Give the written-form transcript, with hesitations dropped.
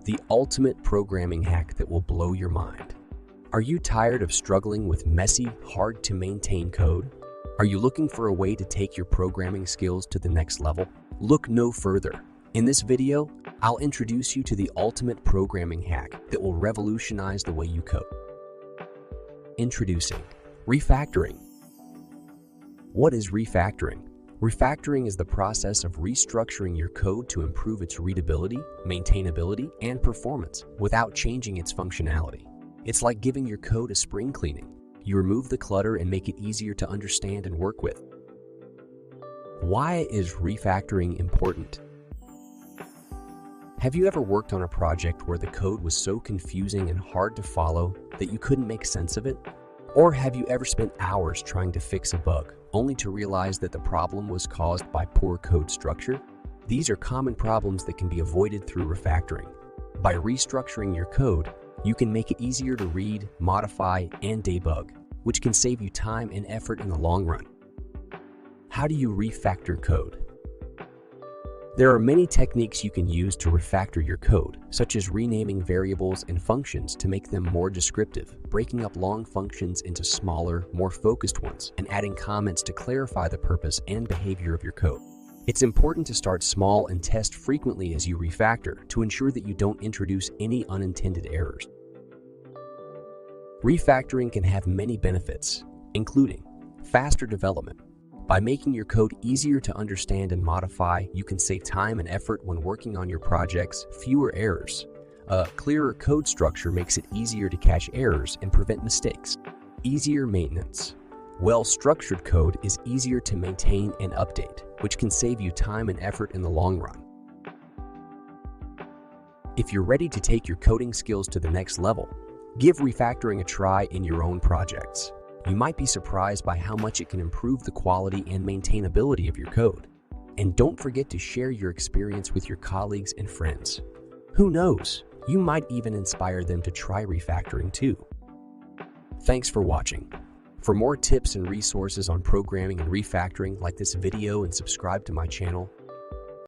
the ultimate programming hack that will blow your mind. Are you tired of struggling with messy, hard-to-maintain code? Are you looking for a way to take your programming skills to the next level? Look no further. In this video, I'll introduce you to the ultimate programming hack that will revolutionize the way you code. Introducing refactoring. What is refactoring? Refactoring is the process of restructuring your code to improve its readability, maintainability, and performance without changing its functionality. It's like giving your code a spring cleaning. You remove the clutter and make it easier to understand and work with. Why is refactoring important? Have you ever worked on a project where the code was so confusing and hard to follow that you couldn't make sense of it? Or have you ever spent hours trying to fix a bug, only to realize that the problem was caused by poor code structure? These are common problems that can be avoided through refactoring. By restructuring your code, you can make it easier to read, modify, and debug, which can save you time and effort in the long run. How do you refactor code? There are many techniques you can use to refactor your code, such as renaming variables and functions to make them more descriptive, breaking up long functions into smaller, more focused ones, and adding comments to clarify the purpose and behavior of your code. It's important to start small and test frequently as you refactor to ensure that you don't introduce any unintended errors. Refactoring can have many benefits, including faster development. By making your code easier to understand and modify, you can save time and effort when working on your projects, fewer errors. A clearer code structure makes it easier to catch errors and prevent mistakes. Easier maintenance. Well-structured code is easier to maintain and update, which can save you time and effort in the long run. If you're ready to take your coding skills to the next level, give refactoring a try in your own projects. You might be surprised by how much it can improve the quality and maintainability of your code. And don't forget to share your experience with your colleagues and friends. Who knows, you might even inspire them to try refactoring too. Thanks for watching. For more tips and resources on programming and refactoring, like this video and subscribe to my channel.